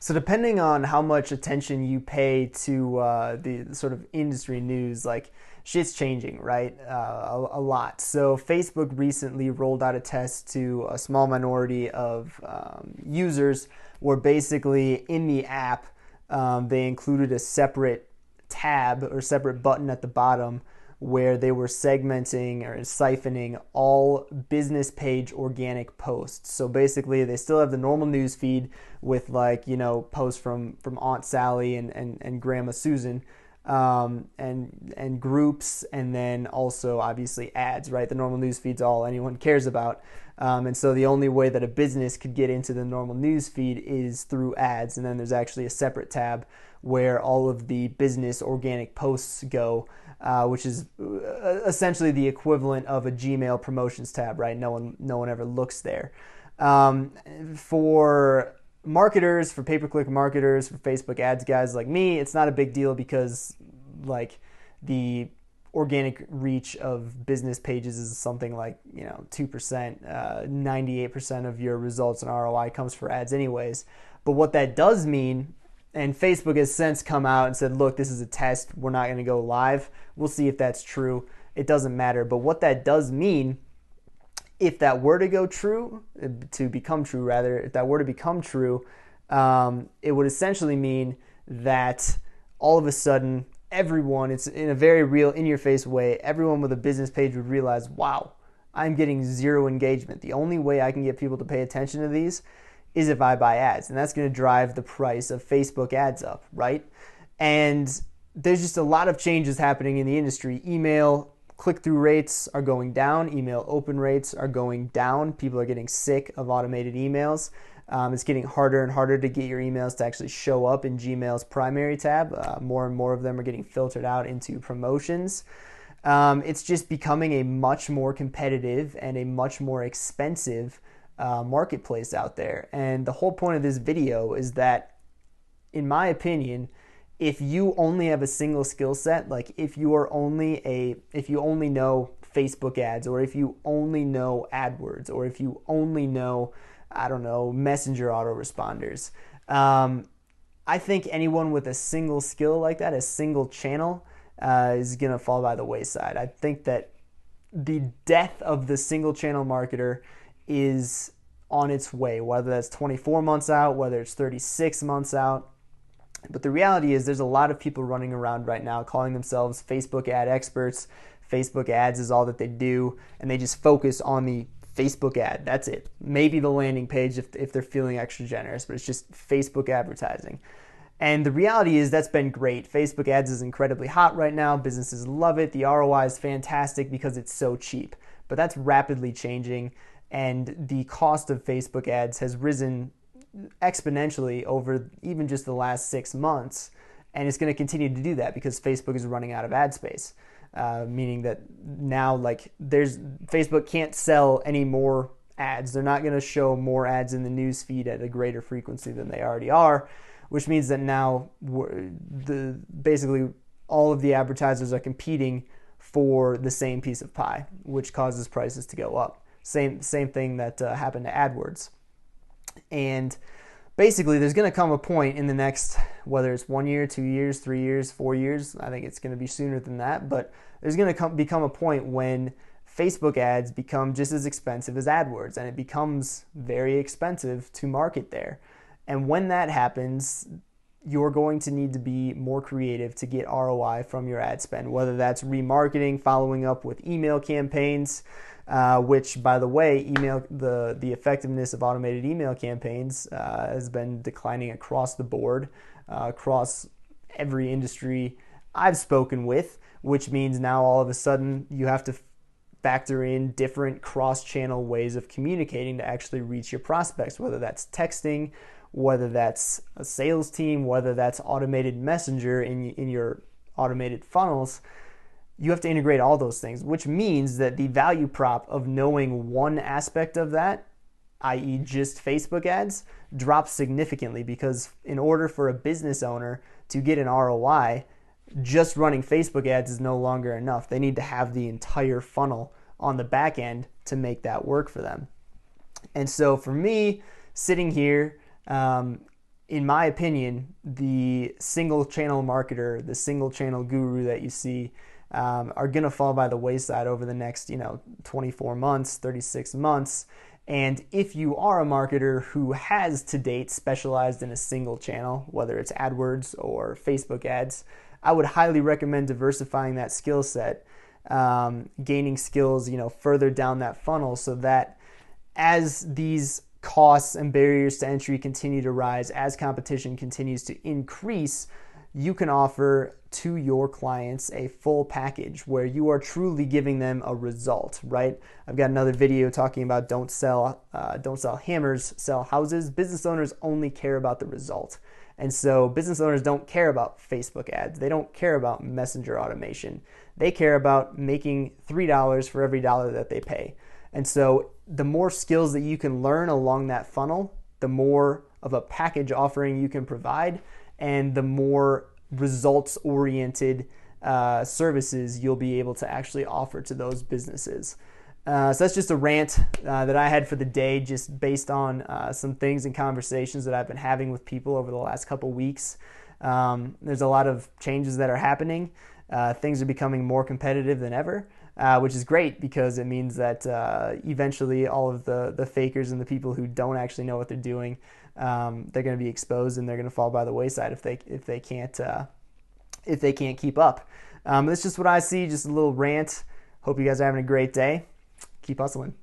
So depending on how much attention you pay to the sort of industry news, like shit's changing, right? A lot. So Facebook recently rolled out a test to a small minority of users, where basically in the app they included a separate tab or separate button at the bottom where they were segmenting or siphoning all business page organic posts. So basically they still have the normal news feed with, like, posts from Aunt Sally and Grandma Susan, and groups, and then also obviously ads, right? The normal news feed's all anyone cares about. And so the only way that a business could get into the normal news feed is through ads. And then there's actually a separate tab where all of the business organic posts go, which is essentially the equivalent of a Gmail promotions tab, right? No one ever looks there. For marketers, for pay-per-click marketers, for Facebook ads guys like me, it's not a big deal because, like, the organic reach of business pages is something like 2%. 98% of your results in ROI comes for ads anyways. But what that does mean, and Facebook has since come out and said, look, this is a test, we're not going to go live, we'll see if that's true, it doesn't matter. But what that does mean, if that were to become true, it would essentially mean that all of a sudden everyone, it's in a very real, in-your-face way, everyone with a business page would realize, wow, I'm getting zero engagement. The only way I can get people to pay attention to these is if I buy ads, and that's going to drive the price of Facebook ads up, right? And there's just a lot of changes happening in the industry. Email click-through rates are going down. Email open rates are going down. People are getting sick of automated emails. It's getting harder and harder to get your emails to actually show up in Gmail's primary tab. More and more of them are getting filtered out into promotions. It's just becoming a much more competitive and a much more expensive marketplace out there. And the whole point of this video is that, in my opinion, if you only have a single skill set, like if you only know Facebook ads, or if you only know AdWords, or if you only know, I don't know, Messenger autoresponders, I think anyone with a single skill like that, a single channel, is going to fall by the wayside. I think that the death of the single channel marketer is on its way, whether that's 24 months out, whether it's 36 months out. But the reality is there's a lot of people running around right now calling themselves Facebook ad experts. Facebook ads is all that they do, and they just focus on the Facebook ad. That's it. Maybe the landing page if they're feeling extra generous, but it's just Facebook advertising. And the reality is that's been great. Facebook ads is incredibly hot right now. Businesses love it. The ROI is fantastic because it's so cheap. But that's rapidly changing, and the cost of Facebook ads has risen exponentially over even just the last 6 months, and it's going to continue to do that because Facebook is running out of ad space, meaning that now, like, Facebook can't sell any more ads. They're not going to show more ads in the news feed at a greater frequency than they already are, which means that now basically all of the advertisers are competing for the same piece of pie, which causes prices to go up. Same thing that happened to AdWords. And basically there's going to come a point in the next, whether it's 1 year, 2 years, 3 years, 4 years, I think it's going to be sooner than that, but there's going to become a point when Facebook ads become just as expensive as AdWords, and it becomes very expensive to market there. And when that happens, you're going to need to be more creative to get ROI from your ad spend, whether that's remarketing, following up with email campaigns, which, by the way, the effectiveness of automated email campaigns has been declining across the board, across every industry I've spoken with, which means now all of a sudden you have to factor in different cross-channel ways of communicating to actually reach your prospects, whether that's texting, whether that's a sales team, whether that's automated messenger in your automated funnels. You have to integrate all those things, which means that the value prop of knowing one aspect of that, i.e. just Facebook ads, drops significantly, because in order for a business owner to get an ROI, just running Facebook ads is no longer enough. They need to have the entire funnel on the back end to make that work for them. And so for me, sitting here, in my opinion, the single channel marketer, the single channel guru that you see are going to fall by the wayside over the next, 24 months, 36 months. And if you are a marketer who has to date specialized in a single channel, whether it's AdWords or Facebook ads, I would highly recommend diversifying that skill set, gaining skills, further down that funnel, so that as these costs and barriers to entry continue to rise, as competition continues to increase, you can offer to your clients a full package where you are truly giving them a result, right? I've got another video talking about don't sell hammers, sell houses. Business owners only care about the result. And so business owners don't care about Facebook ads. They don't care about messenger automation. They care about making $3 for every dollar that they pay. And so the more skills that you can learn along that funnel, the more of a package offering you can provide, and the more results-oriented services you'll be able to actually offer to those businesses. So that's just a rant that I had for the day, just based on some things and conversations that I've been having with people over the last couple weeks. There's a lot of changes that are happening. Things are becoming more competitive than ever, which is great because it means that eventually all of the fakers and the people who don't actually know what they're doing, they're going to be exposed, and they're going to fall by the wayside if they can't keep up. That's just what I see. Just a little rant. Hope you guys are having a great day. Keep hustling.